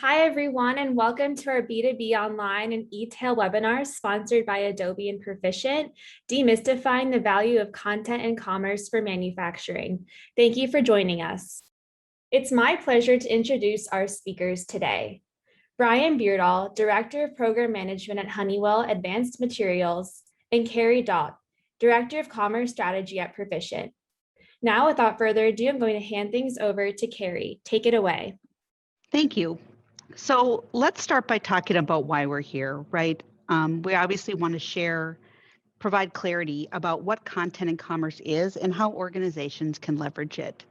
Hi, everyone, and welcome to our B2B Online and e-tail webinar sponsored by Adobe and Perficient, Demystifying the Value of Content and Commerce for Manufacturing. Thank you for joining us. It's my pleasure to introduce our speakers today. Brian Beardall, Director of Program Management at Honeywell Advanced Materials, and Carrie Dott, Director of Commerce Strategy at Perficient. Now, without further ado, I'm going to hand things over to Carrie. Take it away. Thank you. So let's start by talking about why we're here, right? We obviously want to provide clarity about what content and commerce is and how organizations can leverage it.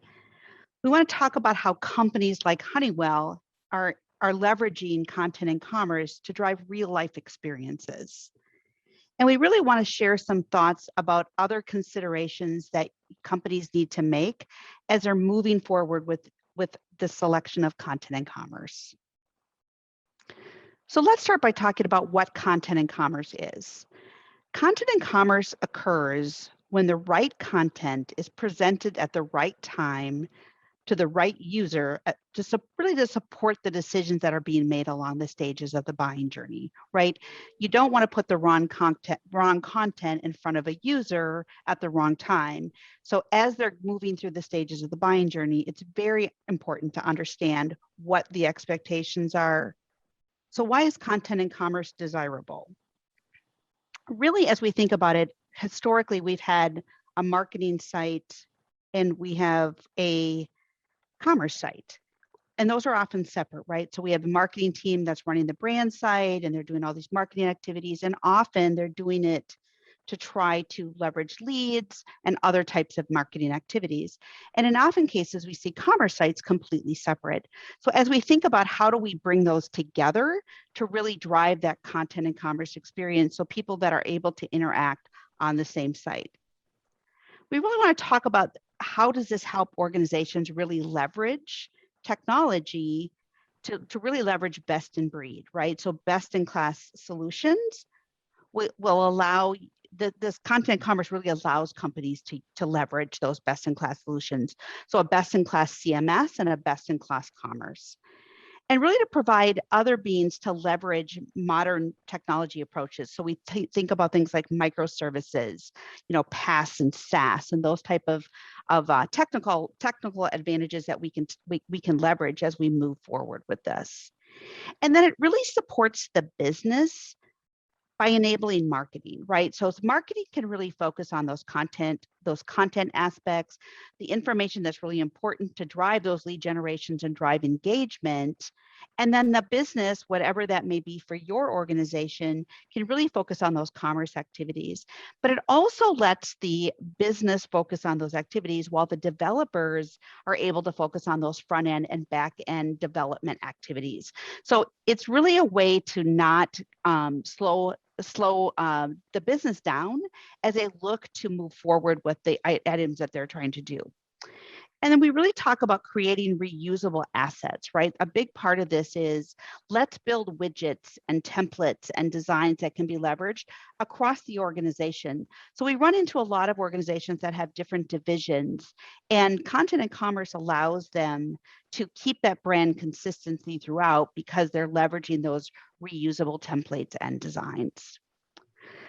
We want to talk about how companies like Honeywell are leveraging content and commerce to drive real life experiences. And we really want to share some thoughts about other considerations that companies need to make as they're moving forward with the selection of content and commerce. So let's start by talking about what content and commerce is. Content and commerce occurs when the right content is presented at the right time to the right user to support the decisions that are being made along the stages of the buying journey, right? You don't want to put the wrong content in front of a user at the wrong time. So as they're moving through the stages of the buying journey, it's very important to understand what the expectations are. So why is content and commerce desirable? Really, as we think about it, historically, we've had a marketing site and we have a commerce site. And those are often separate, right? So we have a marketing team that's running the brand site and they're doing all these marketing activities. And often they're doing it to try to leverage leads and other types of marketing activities. And in often cases, we see commerce sites completely separate. So as we think about how do we bring those together to really drive that content and commerce experience so people that are able to interact on the same site. We really want to talk about how does this help organizations really leverage technology to really leverage best in breed, right? So best in class solutions will allow this content and commerce really allows companies to leverage those best in class solutions. So a best in class CMS and a best in class commerce. And really to provide other means to leverage modern technology approaches. So we think about things like microservices, PaaS and SaaS, and those type of technical advantages that we can leverage as we move forward with this. And then it really supports the business by enabling marketing, right? So marketing can really focus on those content aspects, the information that's really important to drive those lead generations and drive engagement. And then the business, whatever that may be for your organization, can really focus on those commerce activities. But it also lets the business focus on those activities while the developers are able to focus on those front end and back end development activities. So it's really a way to not slow the business down as they look to move forward with the items that they're trying to do. And then we really talk about creating reusable assets, right? A big part of this is let's build widgets and templates and designs that can be leveraged across the organization. So we run into a lot of organizations that have different divisions, and content and commerce allows them to keep that brand consistency throughout because they're leveraging those reusable templates and designs.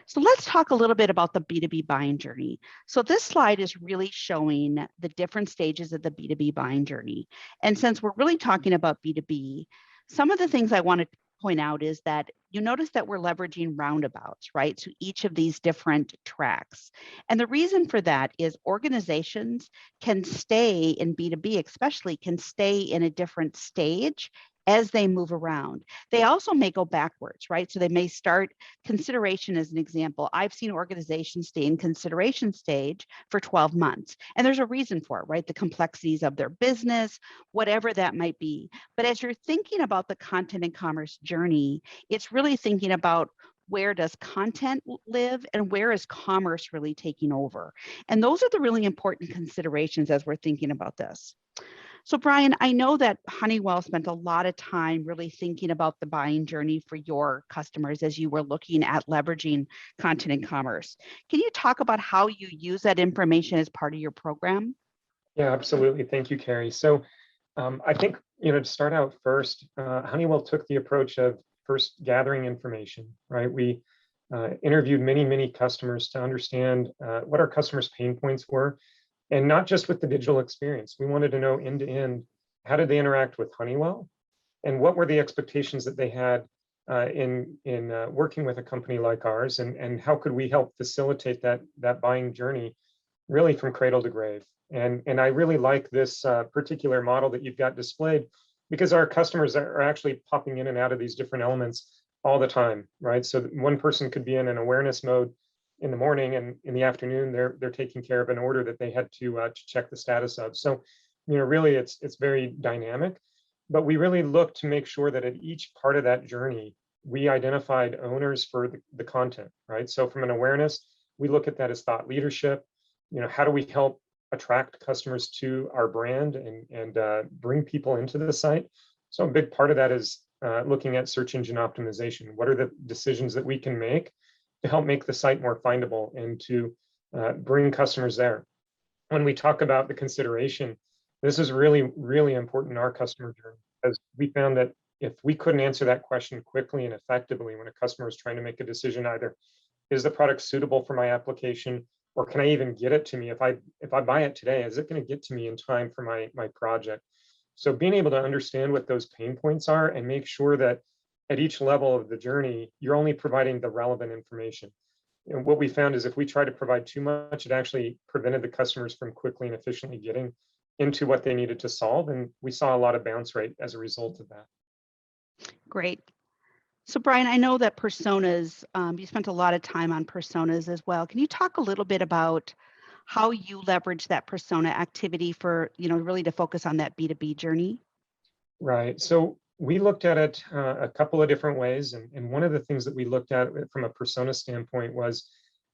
So let's talk a little bit about the B2B buying journey. So this slide is really showing the different stages of the B2B buying journey. And since we're really talking about B2B, some of the things I want to point out is that you notice that we're leveraging roundabouts, right? So each of these different tracks. And the reason for that is organizations can stay in B2B, especially can stay in a different stage as they move around. They also may go backwards, right? So they may start consideration as an example. I've seen organizations stay in consideration stage for 12 months. And there's a reason for it, right? The complexities of their business, whatever that might be. But as you're thinking about the content and commerce journey, it's really thinking about where does content live and where is commerce really taking over? And those are the really important considerations as we're thinking about this. So Brian, I know that Honeywell spent a lot of time really thinking about the buying journey for your customers as you were looking at leveraging content and commerce. Can you talk about how you use that information as part of your program? Yeah, absolutely. Thank you, Carrie. So I think To start out first, Honeywell took the approach of first gathering information, right? We interviewed many customers to understand what our customers' pain points were, and not just with the digital experience. We wanted to know end to end, how did they interact with Honeywell, and what were the expectations that they had in working with a company like ours, and how could we help facilitate that buying journey really from cradle to grave. And I really like this particular model that you've got displayed, because our customers are actually popping in and out of these different elements all the time, right? So one person could be in an awareness mode in the morning, and in the afternoon they're taking care of an order that they had to check the status of. So, really it's very dynamic, but we really look to make sure that at each part of that journey, we identified owners for the content, right? So from an awareness, we look at that as thought leadership. How do we help attract customers to our brand and bring people into the site? So a big part of that is looking at search engine optimization. What are the decisions that we can make to help make the site more findable and to bring customers there? When we talk about the consideration, this is really important in our customer journey, because we found that if we couldn't answer that question quickly and effectively when a customer is trying to make a decision, either is the product suitable for my application, or can I even get it to me? If I buy it today, is it going to get to me in time for my project? So being able to understand what those pain points are and make sure that at each level of the journey, you're only providing the relevant information. And what we found is if we try to provide too much, it actually prevented the customers from quickly and efficiently getting into what they needed to solve. And we saw a lot of bounce rate as a result of that. Great. So Brian, I know that personas, you spent a lot of time on personas as well. Can you talk a little bit about how you leverage that persona activity for, really to focus on that B2B journey? Right. So we looked at it a couple of different ways. And one of the things that we looked at from a persona standpoint was,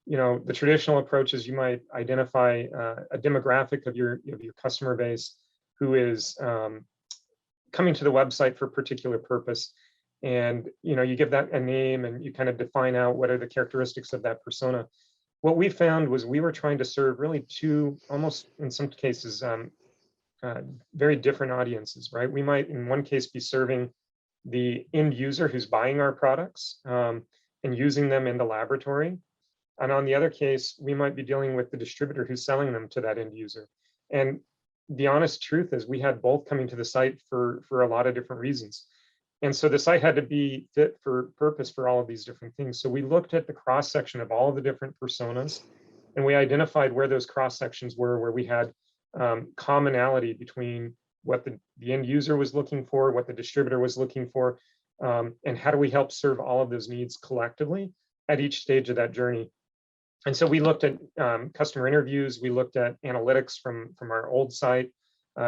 the traditional approach is you might identify a demographic of your customer base who is coming to the website for a particular purpose. And you give that a name and you kind of define out what are the characteristics of that persona. What we found was we were trying to serve really two, almost in some cases, very different audiences, right? We might in one case be serving the end user who's buying our products and using them in the laboratory. And on the other case, we might be dealing with the distributor who's selling them to that end user. And the honest truth is we had both coming to the site for a lot of different reasons. And so the site had to be fit for purpose for all of these different things. So we looked at the cross section of all of the different personas, and we identified where those cross sections were, where we had commonality between what the end user was looking for, what the distributor was looking for, and how do we help serve all of those needs collectively at each stage of that journey. And so we looked at customer interviews, we looked at analytics from our old site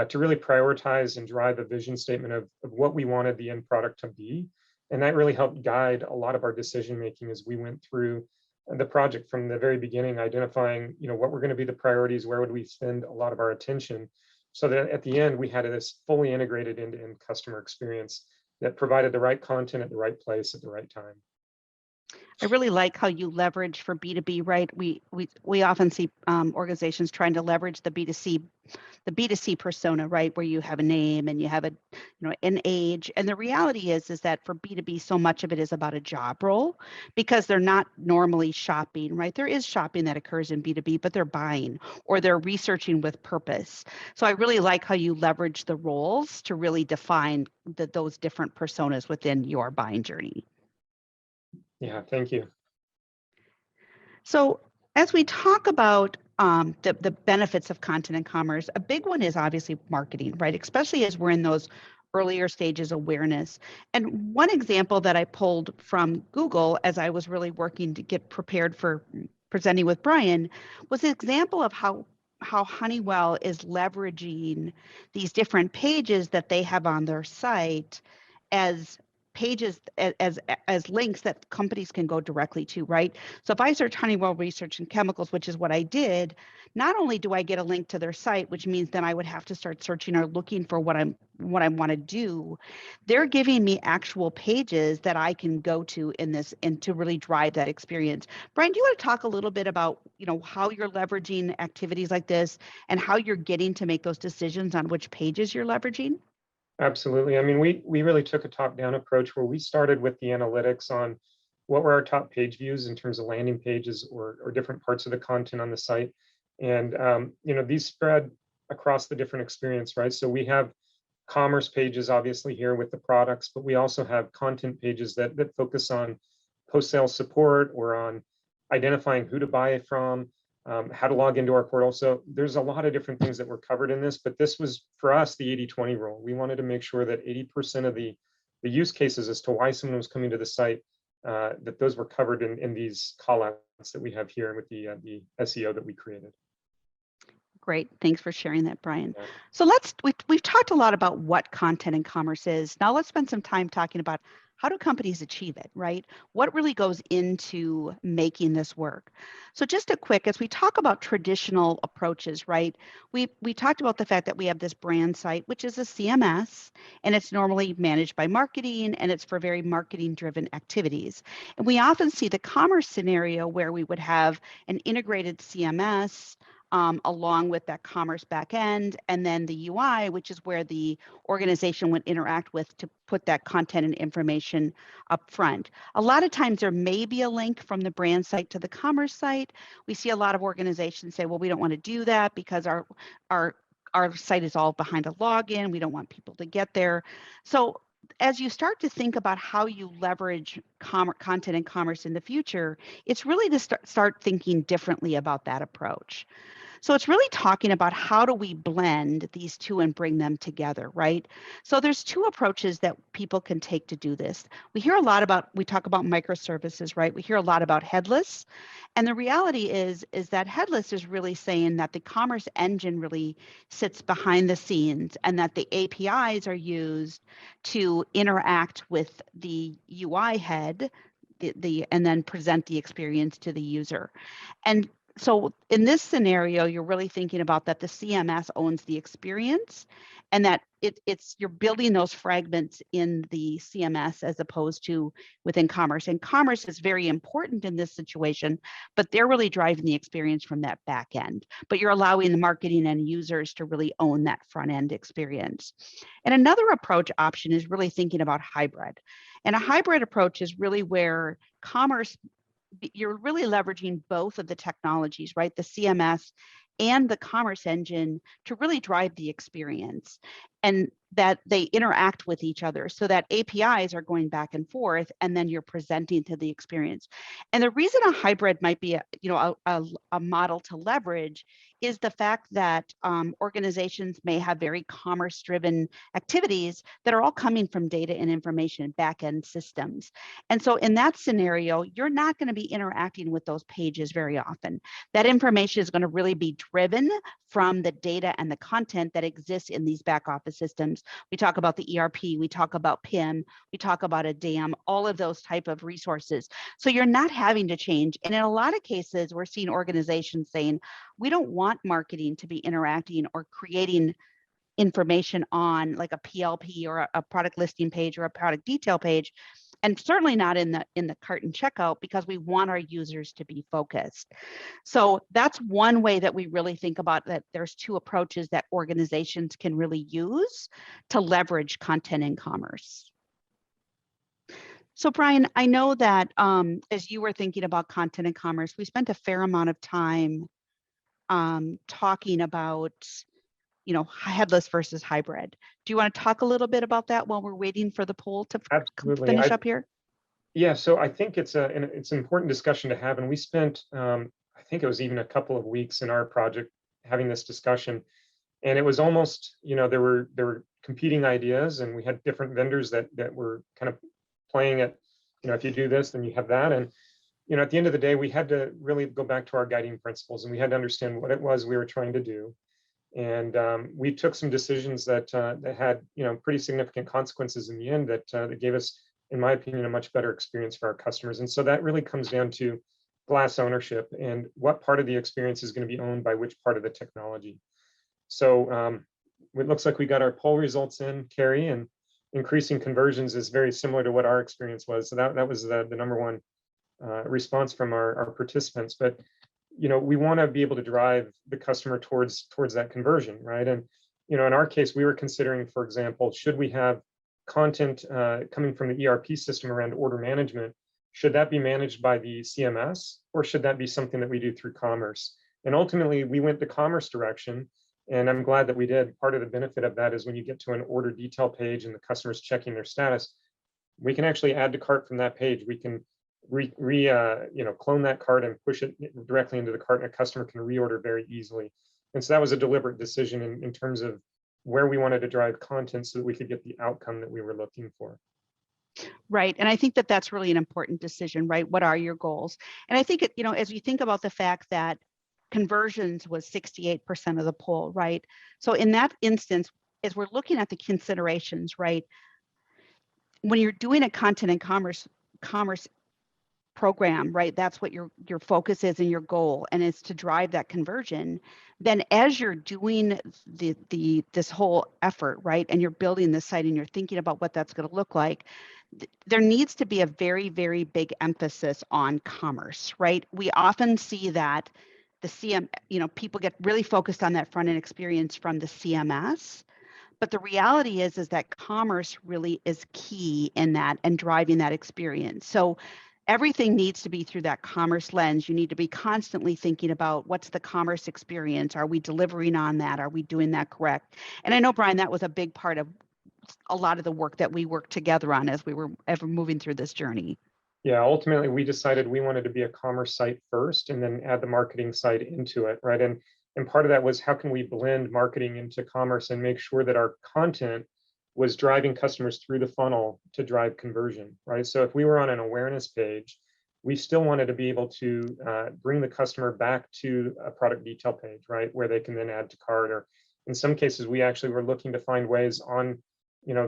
to really prioritize and drive a vision statement of what we wanted the end product to be. And that really helped guide a lot of our decision making as we went through the project from the very beginning, identifying what were going to be the priorities, where would we spend a lot of our attention, so that at the end we had this fully integrated end-to-end customer experience that provided the right content at the right place at the right time. I really like how you leverage for B2B, right? We often see organizations trying to leverage the B2C persona, right? Where you have a name and you have an age. And the reality is that for B2B, so much of it is about a job role, because they're not normally shopping, right? There is shopping that occurs in B2B, but they're buying or they're researching with purpose. So I really like how you leverage the roles to really define those different personas within your buying journey. Yeah, thank you. So as we talk about the benefits of content and commerce, a big one is obviously marketing, right? Especially as we're in those earlier stages of awareness. And one example that I pulled from Google as I was really working to get prepared for presenting with Brian was an example of how Honeywell is leveraging these different pages that they have on their site as pages as links that companies can go directly to, right? So if I search Honeywell Research and Chemicals, which is what I did, not only do I get a link to their site, which means then I would have to start searching or looking for what I want to do, they're giving me actual pages that I can go to in this and to really drive that experience. Brian, do you want to talk a little bit about, how you're leveraging activities like this and how you're getting to make those decisions on which pages you're leveraging? Absolutely. I mean, we really took a top-down approach where we started with the analytics on what were our top page views in terms of landing pages or different parts of the content on the site. And these spread across the different experience, right? So we have commerce pages obviously here with the products, but we also have content pages that focus on post-sale support or on identifying who to buy from, how to log into our portal. So there's a lot of different things that were covered in this, but this was for us the 80-20 rule. We wanted to make sure that 80% of the use cases as to why someone was coming to the site, that those were covered in these callouts that we have here with the SEO that we created. Great. Thanks for sharing that, Brian. Yeah. So we've talked a lot about what content and commerce is. Now let's spend some time talking about how do companies achieve it, right? What really goes into making this work? So just a quick, as we talk about traditional approaches, right? We talked about the fact that we have this brand site, which is a CMS, and it's normally managed by marketing, and it's for very marketing-driven activities. And we often see the commerce scenario where we would have an integrated CMS, along with that commerce backend, and then the UI, which is where the organization would interact with to put that content and information up front. A lot of times there may be a link from the brand site to the commerce site. We see a lot of organizations say, well, we don't want to do that because our site is all behind a login. We don't want people to get there. So as you start to think about how you leverage content and commerce in the future, it's really to start thinking differently about that approach. So it's really talking about how do we blend these two and bring them together, right? So there's two approaches that people can take to do this. We talk about microservices, right? We hear a lot about headless. And the reality is that headless is really saying that the commerce engine really sits behind the scenes and that the APIs are used to interact with the UI head, and then present the experience to the user. And so in this scenario, you're really thinking about that the CMS owns the experience and that you're building those fragments in the CMS as opposed to within commerce. And commerce is very important in this situation, but they're really driving the experience from that back end. But you're allowing the marketing and users to really own that front end experience. And another approach option is really thinking about hybrid. And a hybrid approach is really where commerce, you're really leveraging both of the technologies, right? The CMS and the commerce engine to really drive the experience, and that they interact with each other so that APIs are going back and forth, and then you're presenting to the experience. And the reason a hybrid might be a model to leverage is the fact that organizations may have very commerce-driven activities that are all coming from data and information back-end systems. And so in that scenario, you're not going to be interacting with those pages very often. That information is going to really be driven from the data and the content that exists in these back office systems. We talk about the ERP, we talk about PIM, we talk about a DAM, all of those type of resources. So you're not having to change. And in a lot of cases, we're seeing organizations saying, we don't want marketing to be interacting or creating information on like a PLP or a product listing page or a product detail page, and certainly not in the cart and checkout, because we want our users to be focused. So that's one way that we really think about that. There's two approaches that organizations can really use to leverage content in commerce. So Brian, I know that as you were thinking about content and commerce, we spent a fair amount of time talking about headless versus hybrid. Do you want to talk a little bit about that while we're waiting for the poll to finish up here? Yeah, so I think it's an important discussion to have, and we spent I think it was even a couple of weeks in our project having this discussion, and it was almost there were competing ideas, and we had different vendors that were kind of playing at if you do this then you have that, and at the end of the day we had to really go back to our guiding principles, and we had to understand what it was we were trying to do. And we took some decisions that had pretty significant consequences in the end that gave us, in my opinion, a much better experience for our customers. And so that really comes down to glass ownership and what part of the experience is going to be owned by which part of the technology. So it looks like we got our poll results in, Carrie, and increasing conversions is very similar to what our experience was. So that was the number one response from our participants. But we want to be able to drive the customer towards that conversion, right? And in our case, we were considering, for example, should we have content coming from the ERP system around order management? Should that be managed by the CMS, or should that be something that we do through commerce? And ultimately, we went the commerce direction, and I'm glad that we did. Part of the benefit of that is when you get to an order detail page and the customer's checking their status, we can actually add to cart from that page. We can clone that cart and push it directly into the cart, and a customer can reorder very easily. And so that was a deliberate decision in terms of where we wanted to drive content so that we could get the outcome that we were looking for. Right. And I think that that's really an important decision, right? What are your goals? And I think, as you think about the fact that conversions was 68% of the poll, right? So in that instance, as we're looking at the considerations, right? When you're doing a content and commerce program, right? That's what your focus is and your goal, and it's to drive that conversion. Then as you're doing this whole effort, right? And you're building this site and you're thinking about what that's going to look like, there needs to be a very, very big emphasis on commerce, right? We often see that the people get really focused on that front end experience from the CMS. But the reality is that commerce really is key in that and driving that experience. So everything needs to be through that commerce lens. You need to be constantly thinking about what's the commerce experience? Are we delivering on that? Are we doing that correct? And I know, Brian, that was a big part of a lot of the work that we worked together on as we were ever moving through this journey. Yeah, ultimately, we decided we wanted to be a commerce site first and then add the marketing side into it, right? And part of that was, how can we blend marketing into commerce and make sure that our content was driving customers through the funnel to drive conversion, right? So if we were on an awareness page, we still wanted to be able to bring the customer back to a product detail page, right? Where they can then add to cart, or in some cases, we actually were looking to find ways on,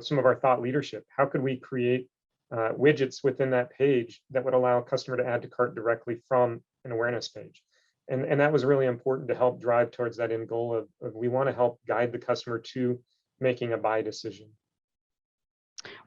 some of our thought leadership. How could we create widgets within that page that would allow a customer to add to cart directly from an awareness page? And that was really important to help drive towards that end goal of we want to help guide the customer to making a buy decision.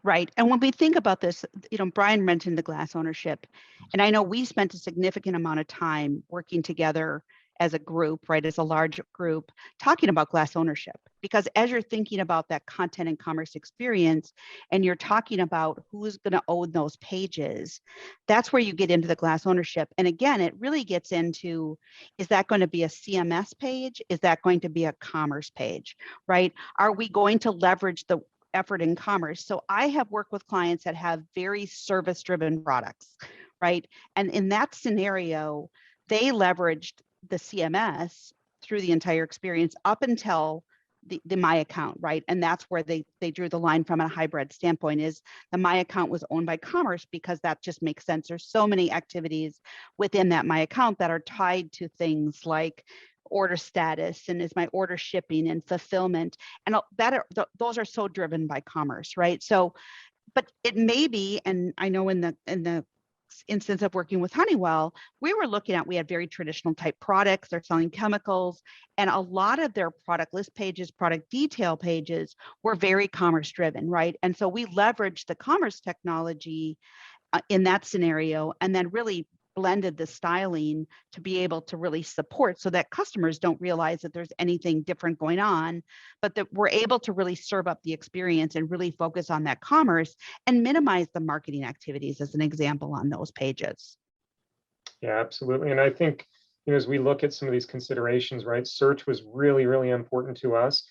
Right. And when we think about this, Brian mentioned the glass ownership. And I know we spent a significant amount of time working together as a group, right, as a large group, talking about glass ownership. Because as you're thinking about that content and commerce experience, and you're talking about who's going to own those pages, that's where you get into the glass ownership. And again, it really gets into, is that going to be a CMS page? Is that going to be a commerce page, right? Are we going to leverage the effort in commerce? So I have worked with clients that have very service-driven products, right? And in that scenario, they leveraged the CMS through the entire experience up until the My Account, right? And that's where they drew the line from a hybrid standpoint, is the My Account was owned by commerce, because that just makes sense. There's so many activities within that My Account that are tied to things like order status, and is my order shipping and fulfillment, and those are so driven by commerce, right? So, but it may be, and I know in the instance of working with Honeywell, we had very traditional type products. They're selling chemicals, and a lot of their product list pages, product detail pages were very commerce driven, right? And so we leveraged the commerce technology in that scenario, and then really blended the styling to be able to really support, so that customers don't realize that there's anything different going on, but that we're able to really serve up the experience and really focus on that commerce and minimize the marketing activities, as an example, on those pages. Yeah, absolutely. And I think, as we look at some of these considerations, right, search was really, really important to us,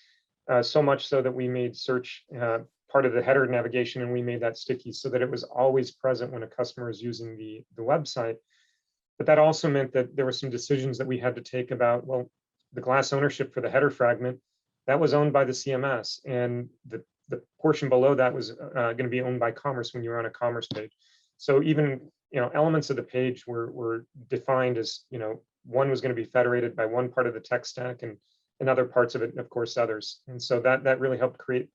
so much so that we made search part of the header navigation, and we made that sticky so that it was always present when a customer is using the website. But that also meant that there were some decisions that we had to take about, well, the glass ownership for the header fragment, that was owned by the CMS, and the portion below that was going to be owned by commerce when you're on a commerce page. So even elements of the page were defined as, one was going to be federated by one part of the tech stack, and other parts of it, of course, others. And so that really helped create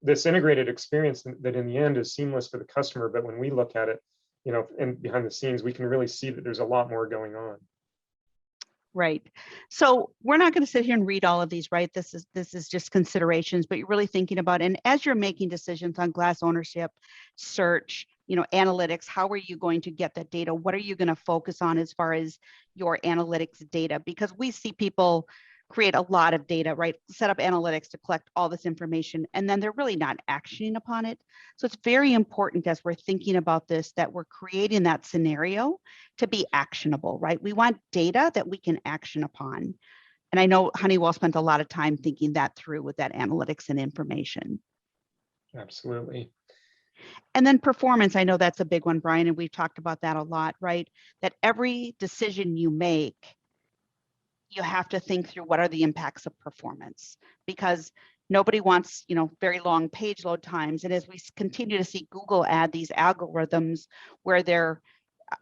this integrated experience that in the end is seamless for the customer. But when we look at it, and behind the scenes, we can really see that there's a lot more going on. Right. So we're not going to sit here and read all of these, right? This is just considerations, but you're really thinking about, and as you're making decisions on glass ownership, search, analytics, how are you going to get that data? What are you going to focus on as far as your analytics data? Because we see people create a lot of data, right? Set up analytics to collect all this information, and then they're really not actioning upon it. So it's very important as we're thinking about this that we're creating that scenario to be actionable, right? We want data that we can action upon. And I know Honeywell spent a lot of time thinking that through with that analytics and information. Absolutely. And then performance, I know that's a big one, Brian, and we've talked about that a lot, right? That every decision you make, you have to think through what are the impacts of performance, because nobody wants, very long page load times. And as we continue to see Google add these algorithms where they're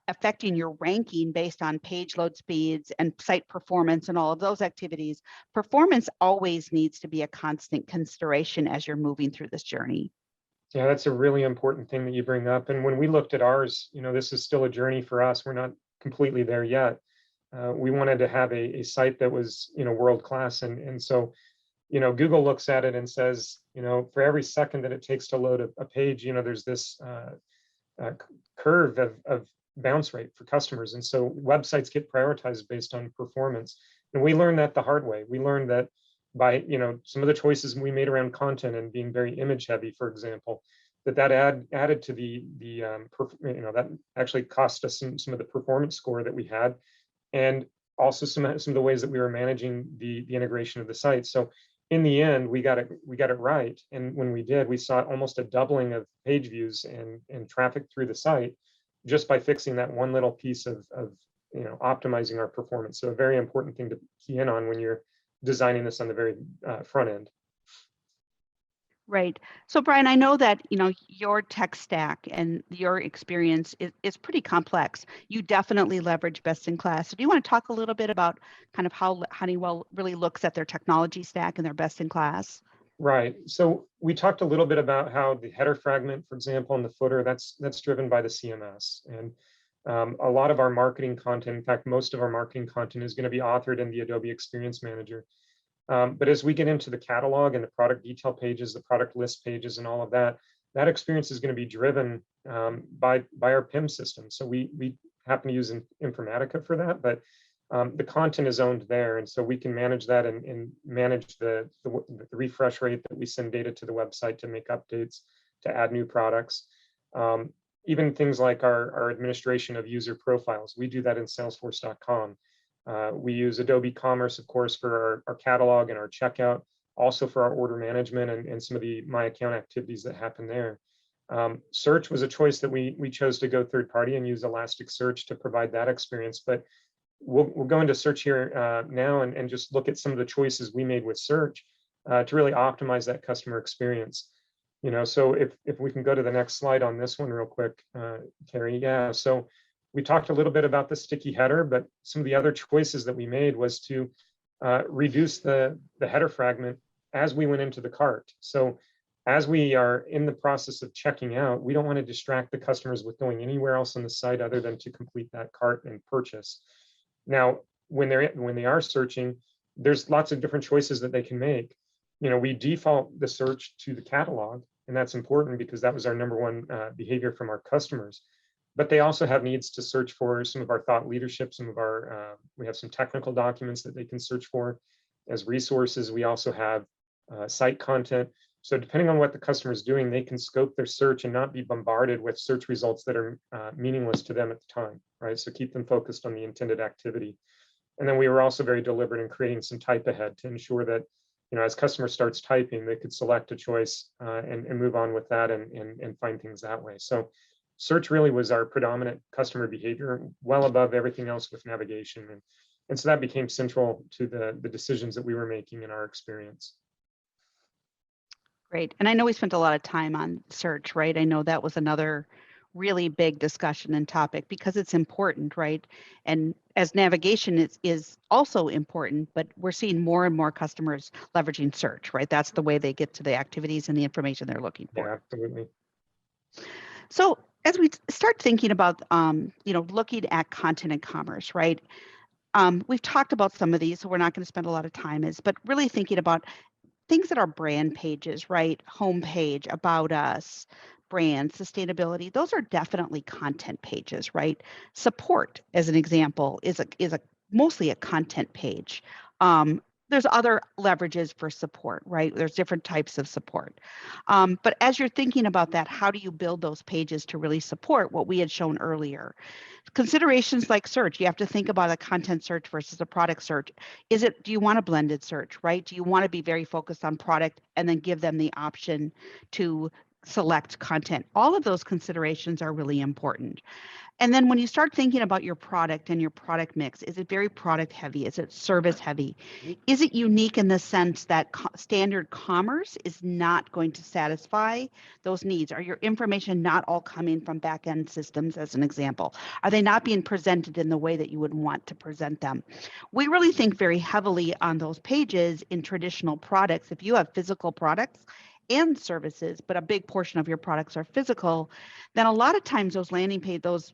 affecting your ranking based on page load speeds and site performance and all of those activities, performance always needs to be a constant consideration as you're moving through this journey. Yeah, that's a really important thing that you bring up. And when we looked at ours, this is still a journey for us. We're not completely there yet. We wanted to have a site that was, world class. And so, Google looks at it and says, for every second that it takes to load a page, there's this curve of bounce rate for customers. And so websites get prioritized based on performance. And we learned that the hard way. We learned that by, some of the choices we made around content and being very image heavy, for example, that added to that actually cost us some of the performance score that we had, and also some of the ways that we were managing the integration of the site. So in the end, we got it right. And when we did, we saw almost a doubling of page views and traffic through the site just by fixing that one little piece of optimizing our performance. So a very important thing to key in on when you're designing this on the very front end. Right. So Brian, I know that, your tech stack and your experience is pretty complex. You definitely leverage best in class. So do you want to talk a little bit about kind of how Honeywell really looks at their technology stack and their best in class? Right. So we talked a little bit about how the header fragment, for example, and the footer, that's driven by the CMS. And a lot of our marketing content, in fact, most of our marketing content is going to be authored in the Adobe Experience Manager. But as we get into the catalog and the product detail pages, the product list pages, and all of that, that experience is going to be driven by our PIM system. So we happen to use Informatica for that, but the content is owned there. And so we can manage that and manage the refresh rate that we send data to the website to make updates, to add new products. Even things like our administration of user profiles, we do that in Salesforce.com. We use Adobe Commerce, of course, for our catalog and our checkout, also for our order management and some of the My Account activities that happen there. Search was a choice that we chose to go third party and use Elasticsearch to provide that experience. But we'll go into search here now and just look at some of the choices we made with search to really optimize that customer experience. So if we can go to the next slide on this one real quick, Carrie. Yeah, so we talked a little bit about the sticky header, but some of the other choices that we made was to reduce the header fragment as we went into the cart. So as we are in the process of checking out, we don't want to distract the customers with going anywhere else on the site other than to complete that cart and purchase. Now, when they are searching, there's lots of different choices that they can make. We default the search to the catalog, and that's important because that was our number one behavior from our customers. But they also have needs to search for some of our thought leadership, we have some technical documents that they can search for as resources. We also have site content. So depending on what the customer is doing, they can scope their search and not be bombarded with search results that are meaningless to them at the time, right? So keep them focused on the intended activity. And then we were also very deliberate in creating some type ahead to ensure that, as customer starts typing, they could select a choice and move on with that and find things that way. So search really was our predominant customer behavior, well above everything else with navigation. And so that became central to the decisions that we were making in our experience. Great. And I know we spent a lot of time on search, right? I know that was another really big discussion and topic because it's important, right? And as navigation is also important, but we're seeing more and more customers leveraging search, right? That's the way they get to the activities and the information they're looking for. Yeah, absolutely. So as we start thinking about, looking at content and commerce, right? We've talked about some of these, so we're not going to spend a lot of time but really thinking about things that are brand pages, right? Homepage, about us, brand, sustainability. Those are definitely content pages, right? Support, as an example, is a mostly a content page. there's other leverages for support, right? There's different types of support. But as you're thinking about that, how do you build those pages to really support what we had shown earlier? Considerations like search, you have to think about a content search versus a product search. Do you want a blended search, right? Do you want to be very focused on product and then give them the option to select content? All of those considerations are really important. And then when you start thinking about your product and your product mix, is it very product heavy? Is it service heavy? Is it unique in the sense that standard commerce is not going to satisfy those needs? Are your information not all coming from back-end systems, as an example? Are they not being presented in the way that you would want to present them? We really think very heavily on those pages in traditional products. If you have physical products and services, but a big portion of your products are physical, then a lot of times those landing page, those,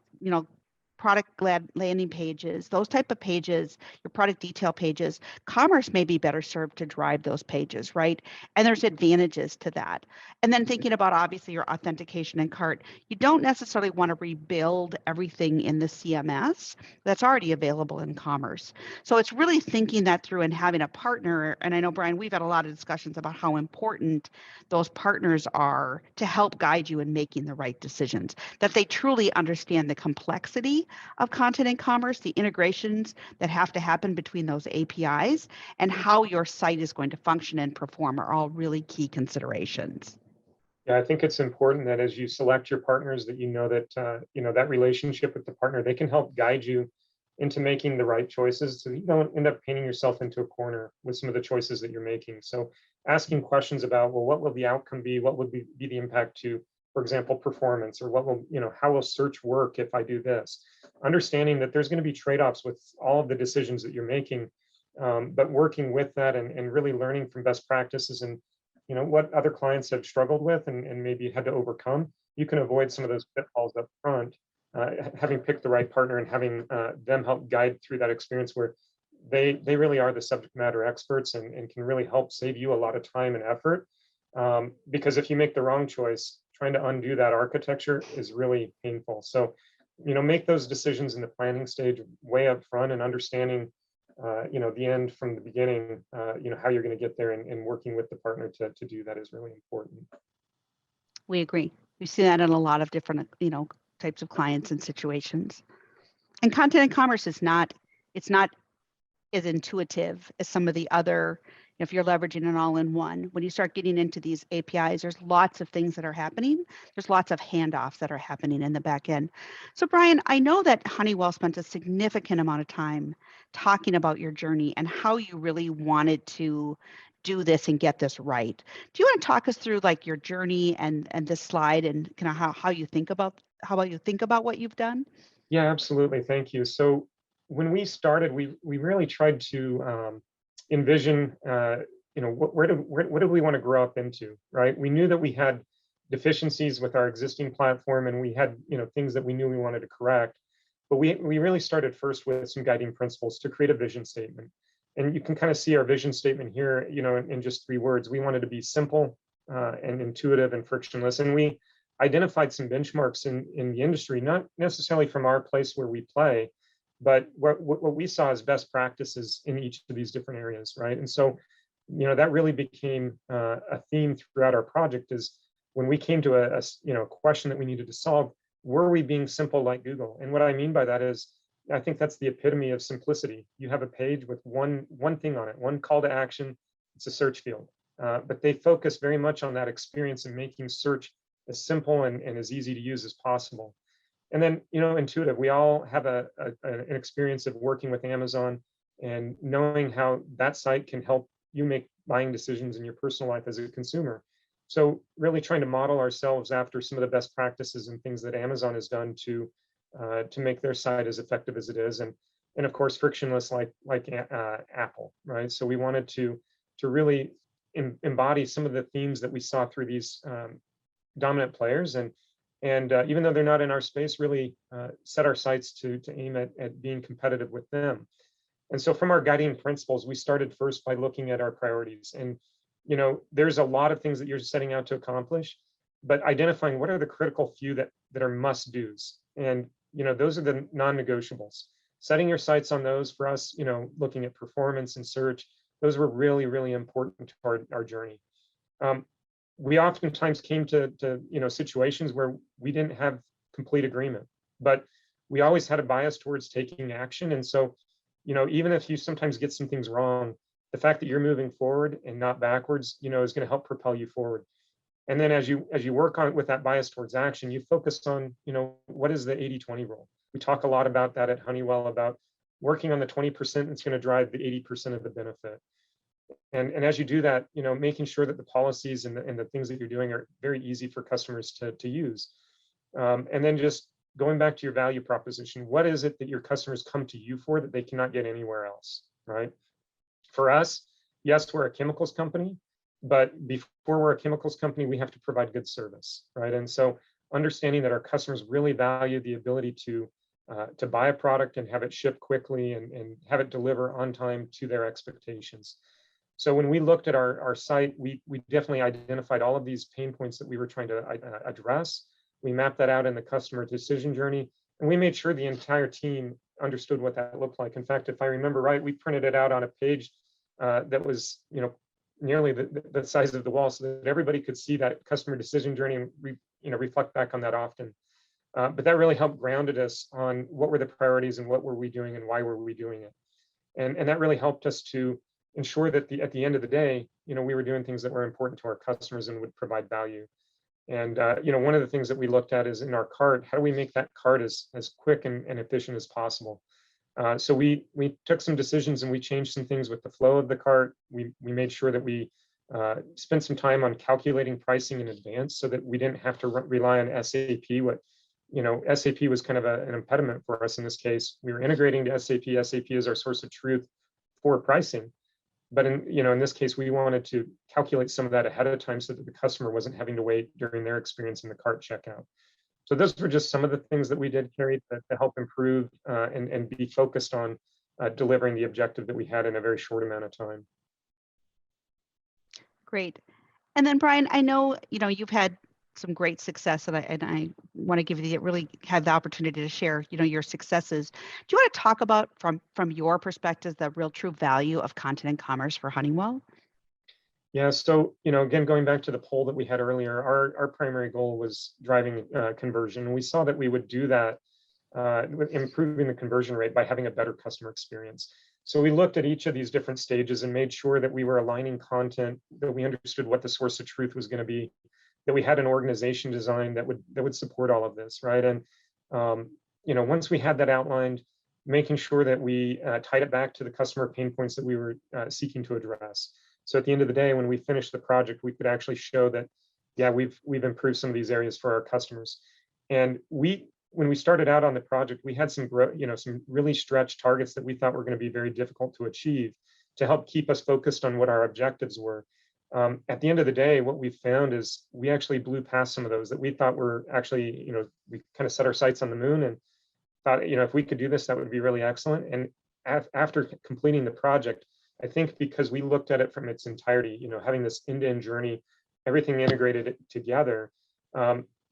product landing pages, those type of pages, your product detail pages, commerce may be better served to drive those pages, right? And there's advantages to that. And then thinking about obviously your authentication and cart, you don't necessarily want to rebuild everything in the CMS that's already available in commerce. So it's really thinking that through and having a partner. And I know, Brian, we've had a lot of discussions about how important those partners are to help guide you in making the right decisions, that they truly understand the complexity of content and commerce, the integrations that have to happen between those APIs, and how your site is going to function and perform are all really key considerations. Yeah, I think it's important that as you select your partners, that that relationship with the partner, they can help guide you into making the right choices, so you don't end up painting yourself into a corner with some of the choices that you're making. So asking questions about, well, what will the outcome be? What would be the impact to, for example, performance, or how will search work if I do this? Understanding that there's going to be trade-offs with all of the decisions that you're making, but working with that and really learning from best practices and what other clients have struggled with and maybe had to overcome. You can avoid some of those pitfalls up front, having picked the right partner and having them help guide through that experience where they really are the subject matter experts and can really help save you a lot of time and effort. Because if you make the wrong choice, trying to undo that architecture is really painful. So, make those decisions in the planning stage way up front, and understanding, the end from the beginning, how you're going to get there, and working with the partner to do that is really important. We agree. We see that in a lot of different, types of clients and situations. And content and commerce it's not as intuitive as some of the other, if you're leveraging an all-in-one. When you start getting into these APIs, there's lots of things that are happening. There's lots of handoffs that are happening in the back end. So Brian, I know that Honeywell spent a significant amount of time talking about your journey and how you really wanted to do this and get this right. Do you want to talk us through like your journey and this slide and kind of how you think about what you've done? Yeah, absolutely. Thank you. So when we started, we really tried to envision, what do we want to grow up into, right? We knew that we had deficiencies with our existing platform, and we had, things that we knew we wanted to correct. But we really started first with some guiding principles to create a vision statement. And you can kind of see our vision statement here, in just 3 words. We wanted to be simple and intuitive and frictionless. And we identified some benchmarks in the industry, not necessarily from our place where we play, but what we saw as best practices in each of these different areas, right? And so, that really became a theme throughout our project. Is when we came to a question that we needed to solve, were we being simple like Google? And what I mean by that is, I think that's the epitome of simplicity. You have a page with one thing on it, one call to action. It's a search field, but they focus very much on that experience and making search as simple and as easy to use as possible. And then, intuitive. We all have an experience of working with Amazon and knowing how that site can help you make buying decisions in your personal life as a consumer. So really trying to model ourselves after some of the best practices and things that Amazon has done to make their site as effective as it is, and of course frictionless like Apple, right? So we wanted to really embody some of the themes that we saw through these dominant players, and even though they're not in our space, really set our sights to aim at being competitive with them. And so from our guiding principles, we started first by looking at our priorities. And there's a lot of things that you're setting out to accomplish, but identifying what are the critical few that are must-dos. And those are the non-negotiables. Setting your sights on those for us, looking at performance and search those were really, really important to our journey. We oftentimes came to situations where we didn't have complete agreement, but we always had a bias towards taking action. And so, even if you sometimes get some things wrong, the fact that you're moving forward and not backwards, is going to help propel you forward. And then as you work on it with that bias towards action, you focus on, what is the 80-20 rule? We talk a lot about that at Honeywell, about working on the 20% that's going to drive the 80% of the benefit. And as you do that, making sure that the policies and the things that you're doing are very easy for customers to use. And then just going back to your value proposition, what is it that your customers come to you for that they cannot get anywhere else, right? For us, yes, we're a chemicals company, but before we're a chemicals company, we have to provide good service, right? And so understanding that our customers really value the ability to buy a product and have it shipped quickly and have it deliver on time to their expectations. So when we looked at our site, we definitely identified all of these pain points that we were trying to address. We mapped that out in the customer decision journey, and we made sure the entire team understood what that looked like. In fact, if I remember right, we printed it out on a page that was, nearly the size of the wall, so that everybody could see that customer decision journey and reflect back on that often. But that really helped grounded us on what were the priorities and what were we doing and why were we doing it. And that really helped us to ensure that at the end of the day, we were doing things that were important to our customers and would provide value. And one of the things that we looked at is in our cart, how do we make that cart as quick and efficient as possible? So we took some decisions and we changed some things with the flow of the cart. We made sure that we spent some time on calculating pricing in advance so that we didn't have to rely on SAP. SAP was kind of an impediment for us in this case. We were integrating to SAP. SAP is our source of truth for pricing. But in this case, we wanted to calculate some of that ahead of time so that the customer wasn't having to wait during their experience in the cart checkout. So those were just some of the things that we did, Carrie, to help improve and be focused on delivering the objective that we had in a very short amount of time. Great. And then Brian, I know, you've had some great success, and I want to give you really have the opportunity to share, your successes. Do you want to talk about from your perspective the real true value of content and commerce for Honeywell? Yeah, so again, going back to the poll that we had earlier, our primary goal was driving conversion. We saw that we would do that with improving the conversion rate by having a better customer experience. So we looked at each of these different stages and made sure that we were aligning content, that we understood what the source of truth was going to be, that we had an organization design that would support all of this, right? And once we had that outlined, making sure that we tied it back to the customer pain points that we were seeking to address. So at the end of the day, when we finished the project, we could actually show that, yeah, we've improved some of these areas for our customers. And when we started out on the project, we had some really stretched targets that we thought were going to be very difficult to achieve to help keep us focused on what our objectives were. At the end of the day, what we found is we actually blew past some of those that we thought were actually, we kind of set our sights on the moon and thought, if we could do this, that would be really excellent. And after completing the project, I think because we looked at it from its entirety, having this end-to-end journey, everything integrated together,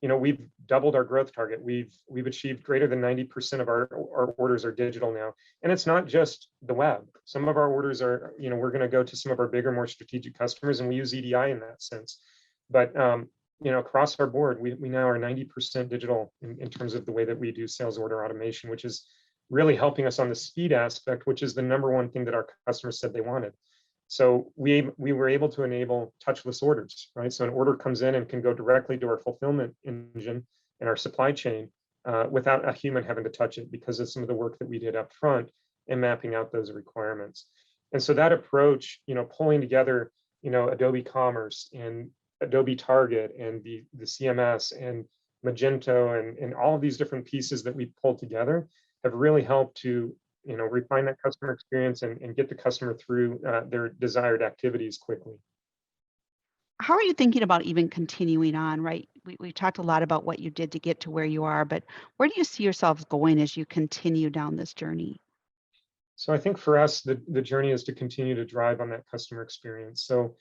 we've doubled our growth target. We've achieved greater than 90% of our orders are digital now. And it's not just the web. Some of our orders are, we're going to go to some of our bigger, more strategic customers, and we use EDI in that sense. But, across our board, we now are 90% digital in terms of the way that we do sales order automation, which is really helping us on the speed aspect, which is the number one thing that our customers said they wanted. So we were able to enable touchless orders, right? So an order comes in and can go directly to our fulfillment engine and our supply chain without a human having to touch it because of some of the work that we did up front and mapping out those requirements. And so that approach, pulling together, Adobe Commerce and Adobe Target and the CMS and Magento and all of these different pieces that we pulled together have really helped to refine that customer experience and get the customer through their desired activities quickly. How are you thinking about even continuing on, right? We talked a lot about what you did to get to where you are, but where do you see yourselves going as you continue down this journey? So I think for us, the journey is to continue to drive on that customer experience. So,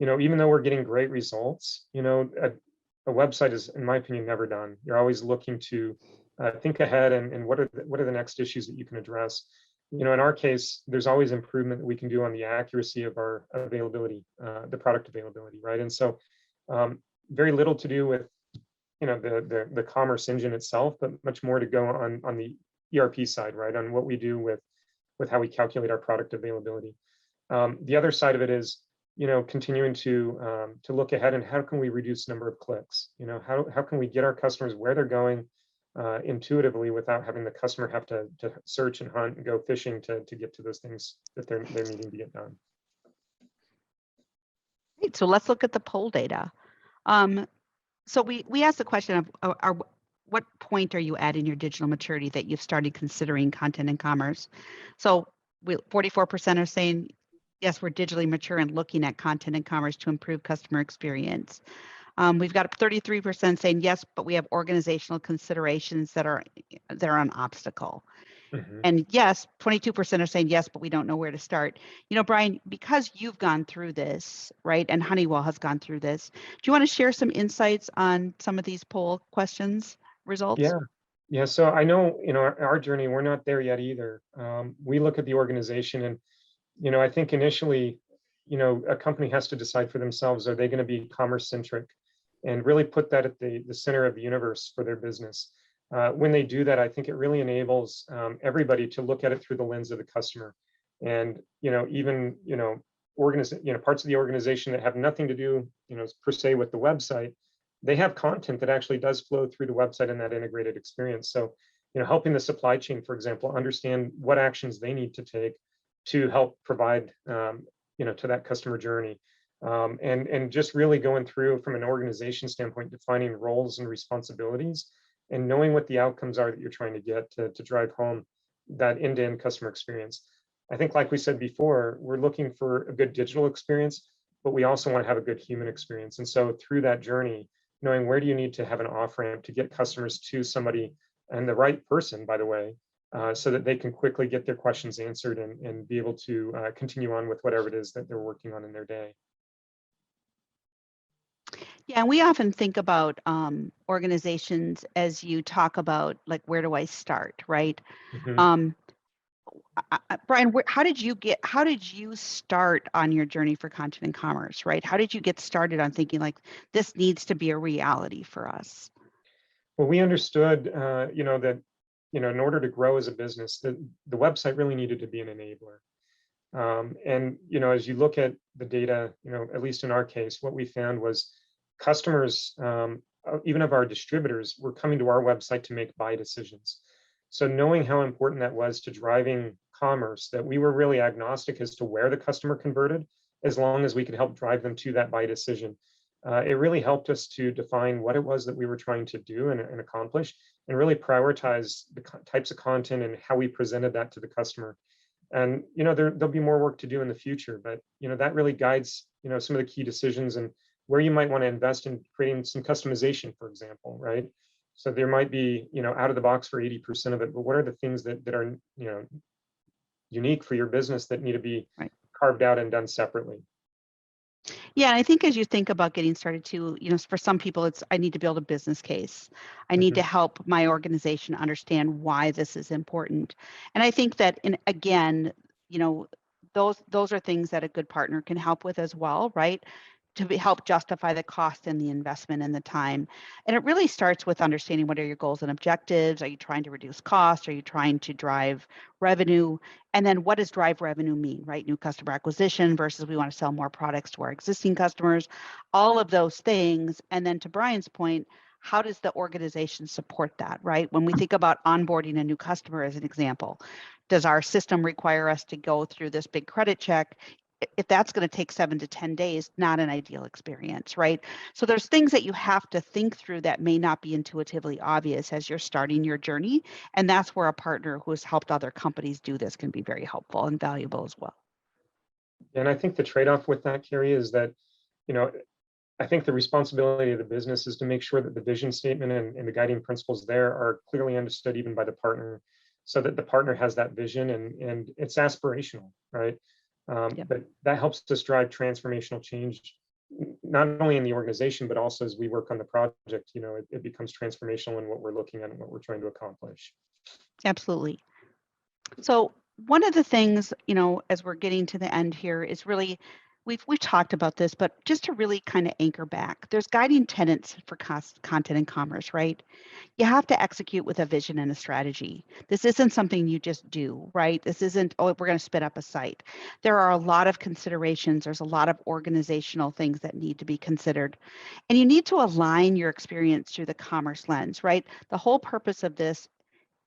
even though we're getting great results, a website is, in my opinion, never done. You're always looking to think ahead and what are the next issues that you can address. in our case, there's always improvement that we can do on the accuracy of our availability, the product availability, right? And so very little to do with the commerce engine itself, but much more to go on the ERP side, right? On what we do with how we calculate our product availability. The other side of it is, continuing to look ahead and how can we reduce the number of clicks? How can we get our customers where they're going intuitively without having the customer have to search and hunt and go fishing to get to those things that they're needing to get done. Great. So let's look at the poll data. So we asked the question of what point are you at in your digital maturity that you've started considering content and commerce? So 44% are saying, yes, we're digitally mature and looking at content and commerce to improve customer experience. We've got 33% saying yes, but we have organizational considerations that are an obstacle. Mm-hmm. And yes, 22% are saying yes, but we don't know where to start. Brian, because you've gone through this, right, and Honeywell has gone through this, do you want to share some insights on some of these poll questions results? Yeah. So I know, our journey, we're not there yet either. We look at the organization and, I think initially, a company has to decide for themselves, are they going to be commerce centric and really put that at the center of the universe for their business? When they do that, I think it really enables everybody to look at it through the lens of the customer. And, even, parts of the organization that have nothing to do, per se with the website, they have content that actually does flow through the website and that integrated experience. So, helping the supply chain, for example, understand what actions they need to take to help provide, to that customer journey. And just really going through from an organization standpoint, defining roles and responsibilities and knowing what the outcomes are that you're trying to get to drive home that end-to-end customer experience. I think, like we said before, we're looking for a good digital experience, but we also want to have a good human experience. And so through that journey, knowing where do you need to have an off-ramp to get customers to somebody and the right person, by the way, so that they can quickly get their questions answered and be able to continue on with whatever it is that they're working on in their day. Yeah, and we often think about organizations as you talk about, like, where do I start, right? Mm-hmm. Brian, how did you start on your journey for content and commerce, right? How did you get started on thinking like this needs to be a reality for us? Well, we understood, that, in order to grow as a business, the website really needed to be an enabler. And, as you look at the data, at least in our case, what we found was customers, even of our distributors, were coming to our website to make buy decisions. So knowing how important that was to driving commerce, that we were really agnostic as to where the customer converted, as long as we could help drive them to that buy decision. It really helped us to define what it was that we were trying to do and accomplish, and really prioritize the types of content and how we presented that to the customer. And there'll be more work to do in the future, but that really guides some of the key decisions and where you might want to invest in creating some customization, for example, right? So there might be out of the box for 80% of it, but what are the things that are unique for your business that need to be carved out and done separately? Yeah, I think as you think about getting started too, for some people, it's I need to build a business case. I need to help my organization understand why this is important. And I think that, again, those are things that a good partner can help with as well, right? To help justify the cost and the investment and the time. And it really starts with understanding what are your goals and objectives. Are you trying to reduce costs? Are you trying to drive revenue? And then what does drive revenue mean, right? New customer acquisition versus we want to sell more products to our existing customers, all of those things. And then to Brian's point, how does the organization support that, right? When we think about onboarding a new customer as an example, does our system require us to go through this big credit check? If that's going to take 7 to 10 days, not an ideal experience, right? So there's things that you have to think through that may not be intuitively obvious as you're starting your journey. And that's where a partner who has helped other companies do this can be very helpful and valuable as well. And I think the trade-off with that, Carrie, is that, I think the responsibility of the business is to make sure that the vision statement and the guiding principles there are clearly understood even by the partner, so that the partner has that vision and it's aspirational, right? But that helps us drive transformational change, not only in the organization, but also as we work on the project, it becomes transformational in what we're looking at and what we're trying to accomplish. Absolutely. So one of the things, as we're getting to the end here is really, we've talked about this, but just to really kind of anchor back, there's guiding tenets for content and commerce, right? You have to execute with a vision and a strategy. This isn't something you just do, right? This isn't, oh, we're going to spin up a site. There are a lot of considerations. There's a lot of organizational things that need to be considered. And you need to align your experience through the commerce lens, right? The whole purpose of this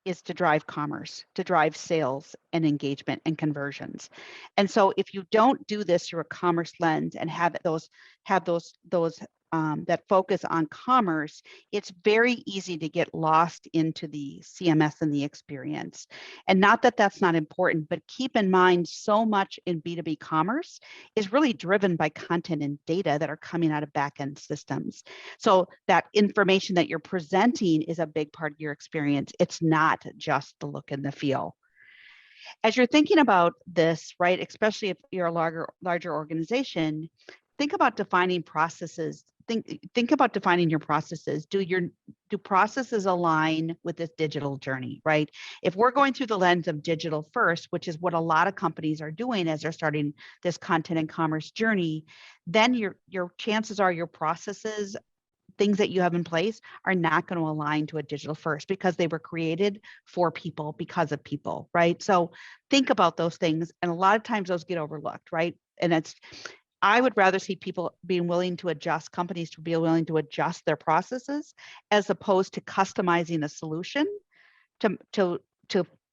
is to drive commerce, to drive sales and engagement and conversions. And so if you don't do this through a commerce lens and have those that focus on commerce, it's very easy to get lost into the CMS and the experience. And not that that's not important, but keep in mind so much in B2B commerce is really driven by content and data that are coming out of back-end systems. So that information that you're presenting is a big part of your experience. It's not just the look and the feel. As you're thinking about this, right, especially if you're a larger organization, think about defining processes. Think about defining your processes. Do processes align with this digital journey, right? If we're going through the lens of digital first, which is what a lot of companies are doing as they're starting this content and commerce journey, then your chances are your processes, things that you have in place, are not going to align to a digital first because they were created for people because of people, right? So think about those things. And a lot of times those get overlooked, right? And I would rather see people being willing to adjust, companies to be willing to adjust their processes as opposed to customizing a solution to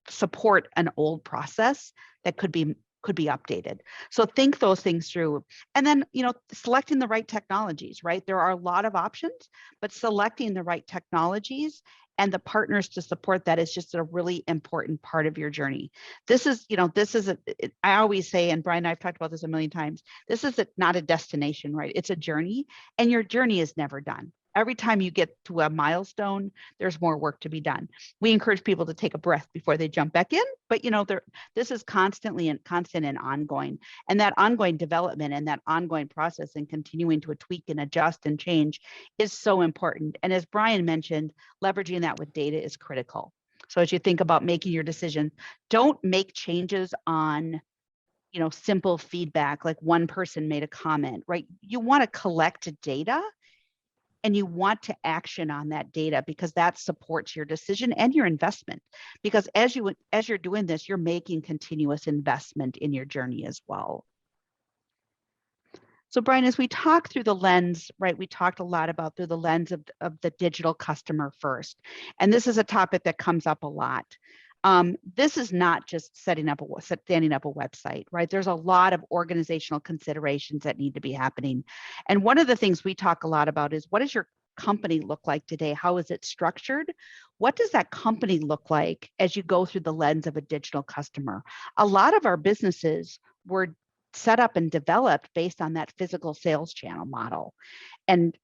support an old process that could be updated. So think those things through. And then, selecting the right technologies, right? There are a lot of options, but selecting the right technologies and the partners to support that is just a really important part of your journey. I always say, and Brian and I've talked about this a million times, this is not a destination, right? It's a journey, and your journey is never done. Every time you get to a milestone, there's more work to be done. We encourage people to take a breath before they jump back in, but this is constant and ongoing. And that ongoing development and that ongoing process and continuing to tweak and adjust and change is so important. And as Brian mentioned, leveraging that with data is critical. So as you think about making your decision, don't make changes on simple feedback, like one person made a comment, right? You want to collect data and you want to action on that data because that supports your decision and your investment. Because as you're doing this, you're making continuous investment in your journey as well. So Brian, as we talk through the lens, right, we talked a lot about through the lens of the digital customer first. And this is a topic that comes up a lot. This is not just standing up a website, right? There's a lot of organizational considerations that need to be happening. And one of the things we talk a lot about is, what does your company look like today? How is it structured? What does that company look like as you go through the lens of a digital customer? A lot of our businesses were set up and developed based on that physical sales channel model. And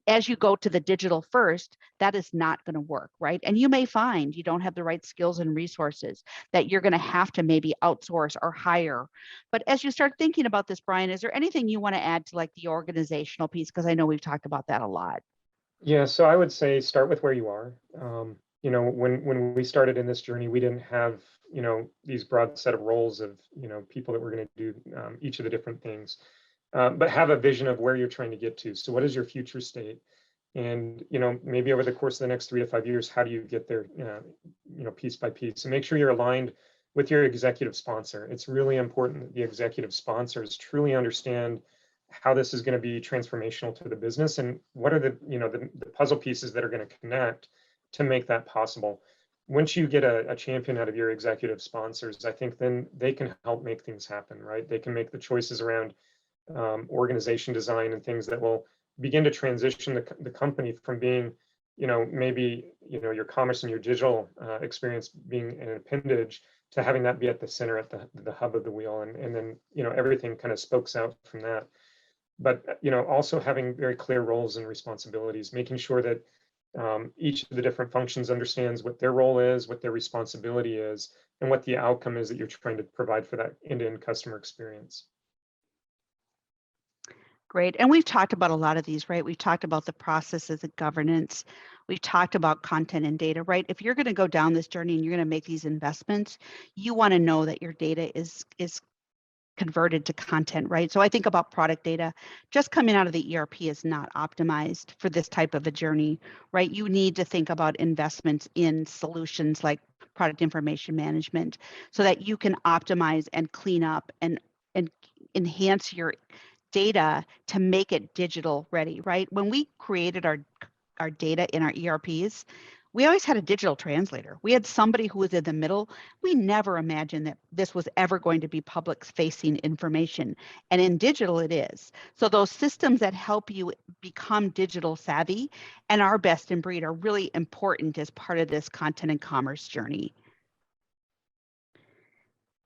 as you go to the digital first, that is not going to work, right? And you may find you don't have the right skills and resources that you're going to have to maybe outsource or hire. But as you start thinking about this, Brian, is there anything you want to add to like the organizational piece? Because I know we've talked about that a lot. Yeah, so I would say start with where you are. When we started in this journey, we didn't have, these broad set of roles of, people that were going to do each of the different things. But have a vision of where you're trying to get to. So what is your future state? And, maybe over the course of the next 3 to 5 years, how do you get there, piece by piece? And make sure you're aligned with your executive sponsor. It's really important that the executive sponsors truly understand how this is going to be transformational to the business and what are the puzzle pieces that are going to connect to make that possible. Once you get a champion out of your executive sponsors, I think then they can help make things happen, right? They can make the choices around organization design and things that will begin to transition the company from being, maybe, your commerce and your digital experience being an appendage to having that be at the center, at the hub of the wheel. And then, everything kind of spokes out from that. But, also having very clear roles and responsibilities, making sure that each of the different functions understands what their role is, what their responsibility is, and what the outcome is that you're trying to provide for that end-to-end customer experience. Great. And we've talked about a lot of these, right? We've talked about the processes and governance. We've talked about content and data, right? If you're going to go down this journey and you're going to make these investments, you want to know that your data is converted to content, right? So I think about product data. Just coming out of the ERP is not optimized for this type of a journey, right? You need to think about investments in solutions like product information management so that you can optimize and clean up and enhance your data to make it digital ready, right? When we created our data in our ERPs, we always had a digital translator. We had somebody who was in the middle. We never imagined that this was ever going to be public facing information. And in digital, it is. So those systems that help you become digital savvy and our best in breed are really important as part of this content and commerce journey.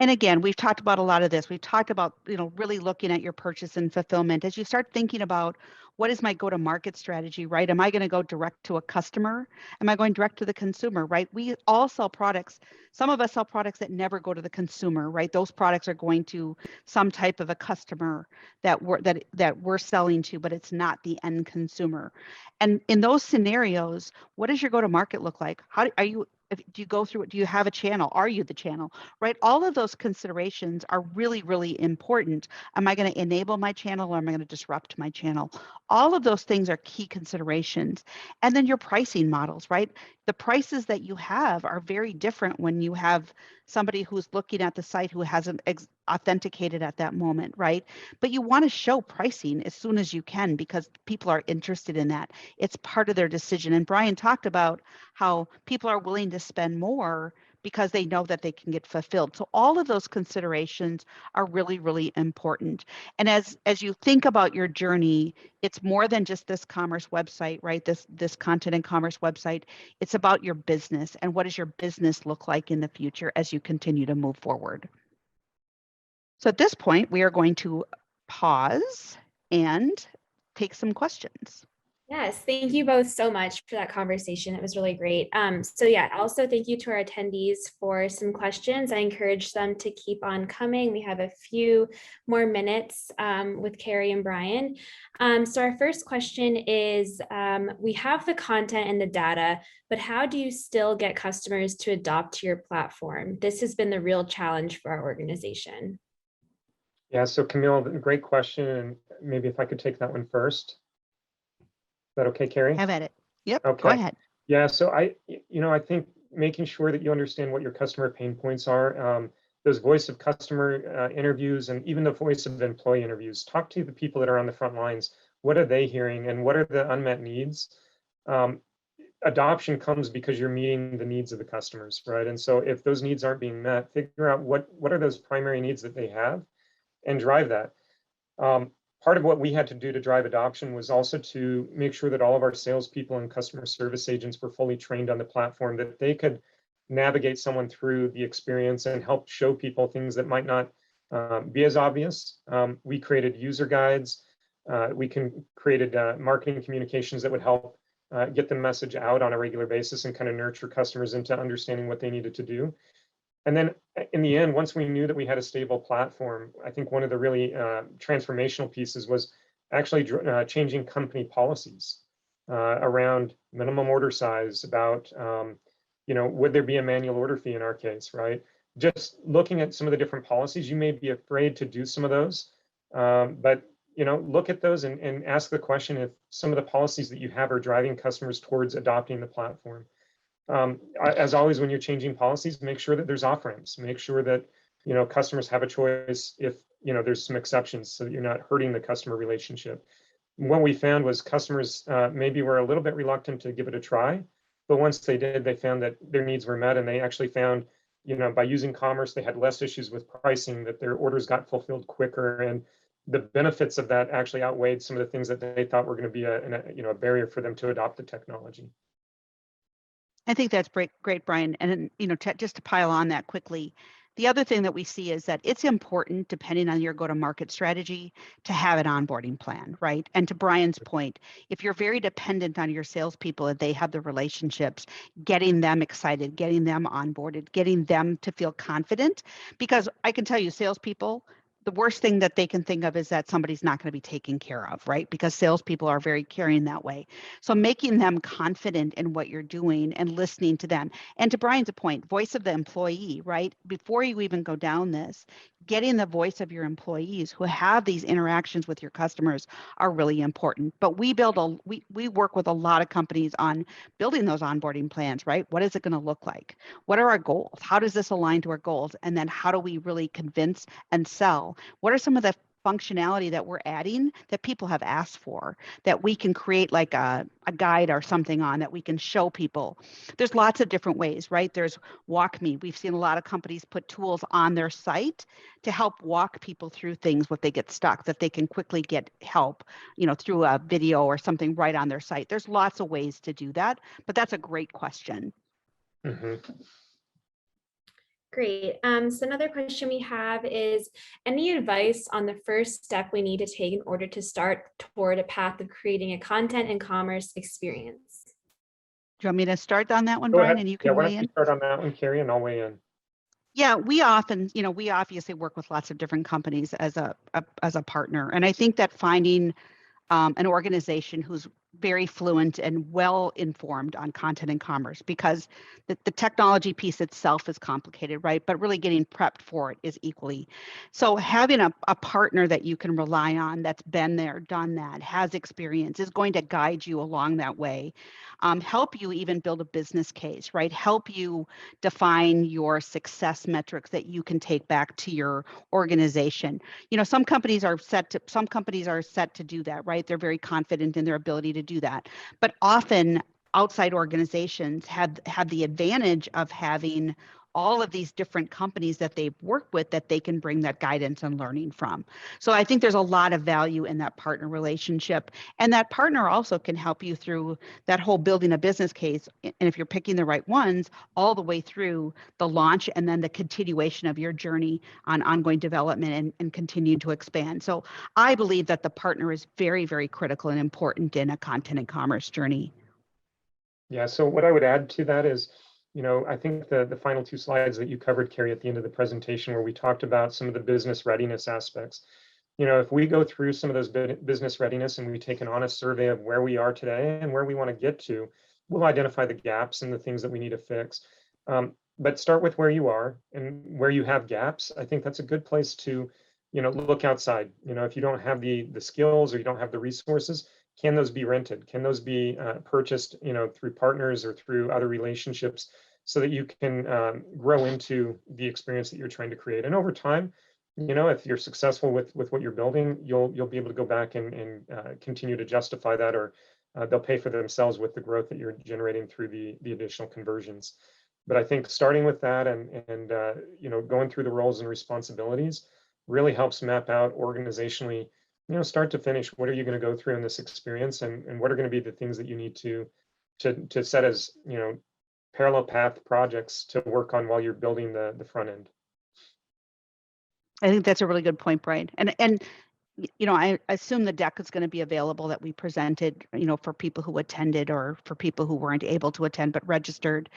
And again, we've talked about a lot of this. We've talked about, really looking at your purchase and fulfillment. As you start thinking about what is my go-to-market strategy, right? Am I going to go direct to a customer? Am I going direct to the consumer, right? We all sell products. Some of us sell products that never go to the consumer, right? Those products are going to some type of a customer that we're selling to, but it's not the end consumer. And in those scenarios, what does your go-to-market look like? How are you? Do you go through it? Do you have a channel? Are you the channel? Right? All of those considerations are really, really important. Am I going to enable my channel or am I going to disrupt my channel? All of those things are key considerations. And then your pricing models, right? The prices that you have are very different when you have somebody who's looking at the site who hasn't authenticated at that moment, right? But you want to show pricing as soon as you can because people are interested in that. It's part of their decision. And Brian talked about how people are willing to spend more because they know that they can get fulfilled. So all of those considerations are really, really important. And as you think about your journey, it's more than just this commerce website, right? This content and commerce website. It's about your business and what does your business look like in the future as you continue to move forward. So at this point, we are going to pause and take some questions. Yes, thank you both so much for that conversation. It was really great. So yeah, also thank you to our attendees for some questions. I encourage them to keep on coming. We have a few more minutes with Carrie and Brian. So our first question is, we have the content and the data, but how do you still get customers to adopt your platform? This has been the real challenge for our organization. Yeah, so Camille, great question. And maybe if I could take that one first. Is that okay, Carrie? Have at it. Yep, Okay. Go ahead. Yeah, so I think making sure that you understand what your customer pain points are, those voice of customer interviews and even the voice of employee interviews, talk to the people that are on the front lines. What are they hearing and what are the unmet needs? Adoption comes because you're meeting the needs of the customers, right? And so if those needs aren't being met, figure out what are those primary needs that they have and drive that. Part of what we had to do to drive adoption was also to make sure that all of our salespeople and customer service agents were fully trained on the platform, that they could navigate someone through the experience and help show people things that might not be as obvious. We created user guides. We created marketing communications that would help get the message out on a regular basis and kind of nurture customers into understanding what they needed to do. And then in the end, once we knew that we had a stable platform, I think one of the really transformational pieces was actually changing company policies around minimum order size, about, would there be a manual order fee in our case, right? Just looking at some of the different policies, you may be afraid to do some of those, but look at those and ask the question if some of the policies that you have are driving customers towards adopting the platform. As always, when you're changing policies, make sure that there's off-ramps. Make sure that customers have a choice if there's some exceptions, so that you're not hurting the customer relationship. What we found was customers maybe were a little bit reluctant to give it a try, but once they did, they found that their needs were met, and they actually found, by using commerce, they had less issues with pricing, that their orders got fulfilled quicker, and the benefits of that actually outweighed some of the things that they thought were going to be a barrier for them to adopt the technology. I think that's great, Brian. And just to pile on that quickly, the other thing that we see is that it's important, depending on your go-to-market strategy, to have an onboarding plan, right? And to Brian's point, if you're very dependent on your salespeople and they have the relationships, getting them excited, getting them onboarded, getting them to feel confident, because I can tell you, salespeople, the worst thing that they can think of is that somebody's not going to be taken care of, right? Because salespeople are very caring that way. So making them confident in what you're doing and listening to them. And to Brian's point, voice of the employee, right? Before you even go down this, getting the voice of your employees who have these interactions with your customers are really important. But we work with a lot of companies on building those onboarding plans, right? What is it going to look like? What are our goals? How does this align to our goals? And then how do we really convince and sell? What are some of the functionality that we're adding that people have asked for that we can create like a guide or something on that we can show people? There's lots of different ways, right? There's WalkMe. We've seen a lot of companies put tools on their site to help walk people through things if they get stuck, that they can quickly get help, through a video or something right on their site. There's lots of ways to do that, but that's a great question. Mhm. Great. So another question we have is, any advice on the first step we need to take in order to start toward a path of creating a content and commerce experience? Do you want me to start on that one, Go Brian, ahead. and you Yeah, can why weigh don't in? you start on that one, Carrie, and I'll weigh in. Yeah, we obviously work with lots of different companies as a partner. And I think that finding an organization who's very fluent and well informed on content and commerce, because the technology piece itself is complicated, right? But really getting prepped for it is equally. So having a partner that you can rely on that's been there, done that, has experience, is going to guide you along that way. Help you even build a business case, right? Help you define your success metrics that you can take back to your organization. Some companies are set to do that, right? They're very confident in their ability to do that. But often outside organizations have the advantage of having all of these different companies that they've worked with that they can bring that guidance and learning from. So I think there's a lot of value in that partner relationship. And that partner also can help you through that whole building a business case. And if you're picking the right ones, all the way through the launch and then the continuation of your journey on ongoing development and continue to expand. So I believe that the partner is very, very critical and important in a content and commerce journey. Yeah, so what I would add to that is, I think the final two slides that you covered, Carrie, at the end of the presentation, where we talked about some of the business readiness aspects. If we go through some of those business readiness and we take an honest survey of where we are today and where we want to get to, we'll identify the gaps and the things that we need to fix. But start with where you are and where you have gaps. I think that's a good place to, look outside. If you don't have the skills or you don't have the resources, can those be rented? Can those be purchased, through partners or through other relationships, so that you can grow into the experience that you're trying to create? And over time, if you're successful with what you're building, you'll be able to go back and continue to justify that, or they'll pay for themselves with the growth that you're generating through the additional conversions. But I think starting with that and going through the roles and responsibilities really helps map out organizationally, start to finish, what are you going to go through in this experience, and what are going to be the things that you need to set as, parallel path projects to work on while you're building the front end. I think that's a really good point, Brian. And I assume the deck is going to be available that we presented, for people who attended or for people who weren't able to attend but registered.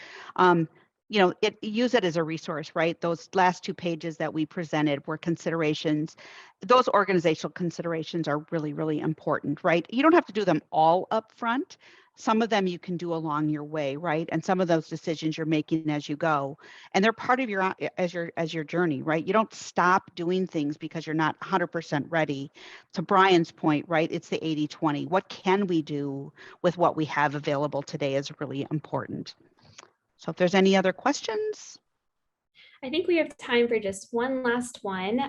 Use it as a resource, right? Those last 2 pages that we presented were considerations. Those organizational considerations are really, really important, right? You don't have to do them all up front. Some of them you can do along your way, right? And some of those decisions you're making as you go, and they're part of your journey, right? You don't stop doing things because you're not 100% ready. To Brian's point, right? It's the 80-20. What can we do with what we have available today is really important. So if there's any other questions. I think we have time for just one last one.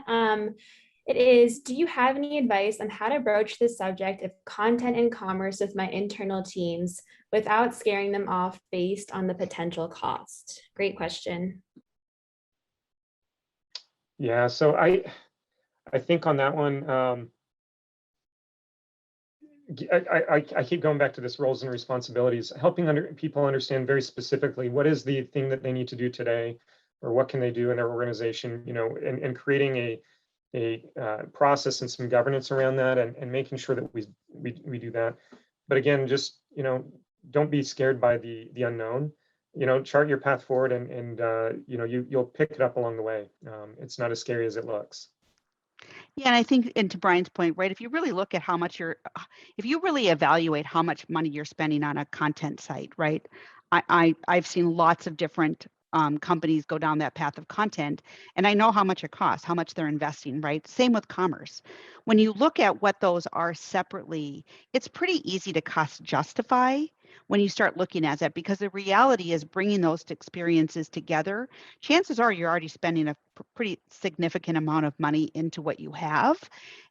It is, do you have any advice on how to broach the subject of content and commerce with my internal teams without scaring them off based on the potential cost? Great question. Yeah, so I think on that one, I keep going back to this roles and responsibilities, helping people understand very specifically what is the thing that they need to do today, or what can they do in their organization, and creating a process and some governance around that, and making sure that we do that. But again, just don't be scared by the unknown. Chart your path forward, and you'll pick it up along the way. It's not as scary as it looks. Yeah, and I think, and to Brian's point, right, if you really look at how much if you really evaluate how much money you're spending on a content site, right, I've seen lots of different companies go down that path of content, and I know how much it costs, how much they're investing, right? Same with commerce. When you look at what those are separately, it's pretty easy to cost justify when you start looking at that, because the reality is bringing those experiences together, chances are you're already spending a pretty significant amount of money into what you have.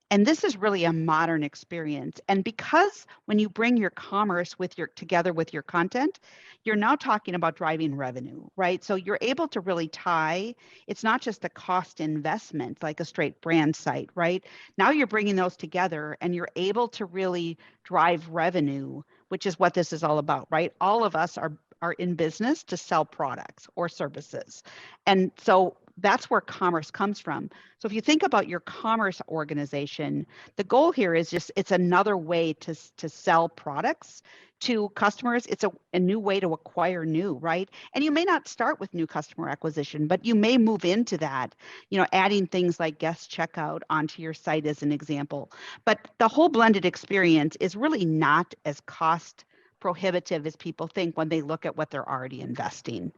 And this is really a modern experience. And because when you bring your commerce with your together with your content, you're now talking about driving revenue, right? So you're able to really tie, it's not just a cost investment like a straight brand site, right? Now you're bringing those together and you're able to really drive revenue, which is what this is all about, right? All of us are in business to sell products or services. And so that's where commerce comes from. So if you think about your commerce organization, the goal here is just it's another way to sell products to customers. It's a new way to acquire new, right? And you may not start with new customer acquisition, but you may move into that, adding things like guest checkout onto your site as an example. But the whole blended experience is really not as cost prohibitive as people think when they look at what they're already investing.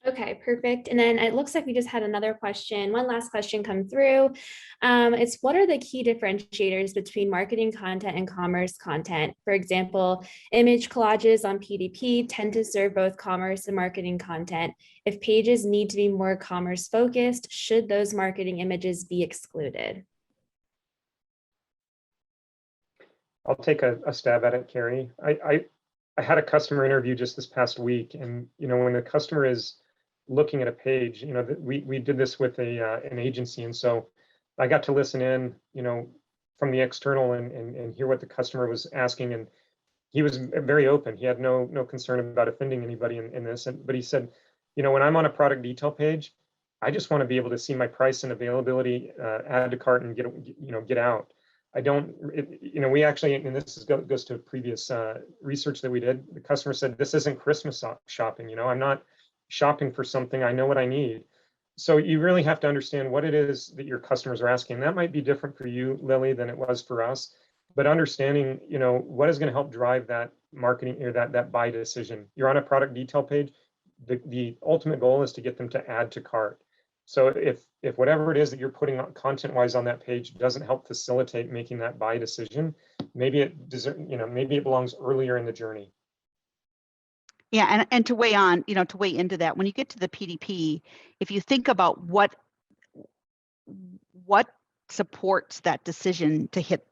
Okay, perfect. And then it looks like we just had another question, one last question come through. It's what are the key differentiators between marketing content and commerce content? For example, image collages on PDP tend to serve both commerce and marketing content. If pages need to be more commerce focused, should those marketing images be excluded? I'll take a stab at it, Carrie. I had a customer interview just this past week, and when the customer is looking at a page, we did this with an agency, and so I got to listen in, from the external and hear what the customer was asking, and he was very open. He had no concern about offending anybody in this, but he said, when I'm on a product detail page, I just want to be able to see my price and availability, add to cart, and get out. I don't, we actually, and this goes to previous research that we did. The customer said, this isn't Christmas shopping. I'm not shopping for something. I know what I need. So you really have to understand what it is that your customers are asking. That might be different for you, Lily, than it was for us. But understanding, what is going to help drive that marketing or that buy decision. You're on a product detail page. The ultimate goal is to get them to add to cart. So if whatever it is that you're putting on content-wise on that page doesn't help facilitate making that buy decision, maybe it belongs earlier in the journey. Yeah, and to weigh into that, when you get to the PDP, if you think about what supports that decision to hit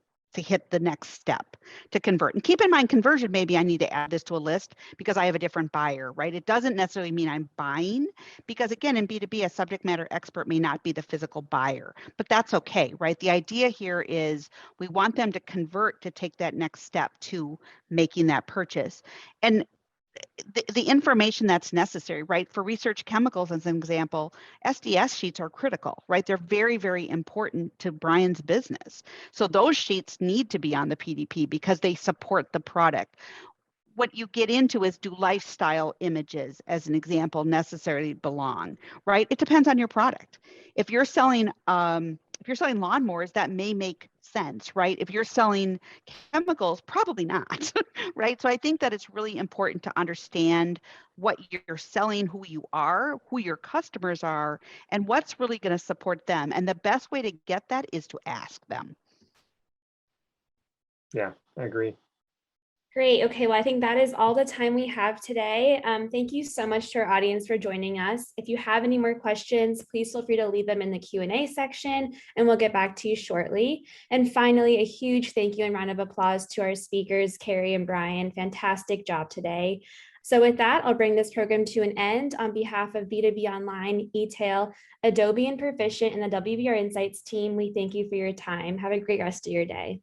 the next step to convert. And keep in mind, conversion, maybe I need to add this to a list because I have a different buyer, right? It doesn't necessarily mean I'm buying, because again, in B2B, a subject matter expert may not be the physical buyer, but that's okay, right? The idea here is we want them to convert to take that next step to making that purchase. And the information that's necessary, right? For research chemicals, as an example, SDS sheets are critical, right? They're very, very important to Brian's business. So those sheets need to be on the PDP because they support the product. What you get into is, do lifestyle images, as an example, necessarily belong, right? It depends on your product. If you're selling lawnmowers, that may make sense, right? If you're selling chemicals, probably not, right? So I think that it's really important to understand what you're selling, who you are, who your customers are, and what's really going to support them. And the best way to get that is to ask them. Yeah, I agree. Great. Okay, well, I think that is all the time we have today. Thank you so much to our audience for joining us. If you have any more questions, please feel free to leave them in the Q&A section, and we'll get back to you shortly. And finally, a huge thank you and round of applause to our speakers, Carrie and Brian. Fantastic job today. So with that, I'll bring this program to an end. On behalf of B2B Online, eTail, Adobe and Perficient, and the WBR Insights team, we thank you for your time. Have a great rest of your day.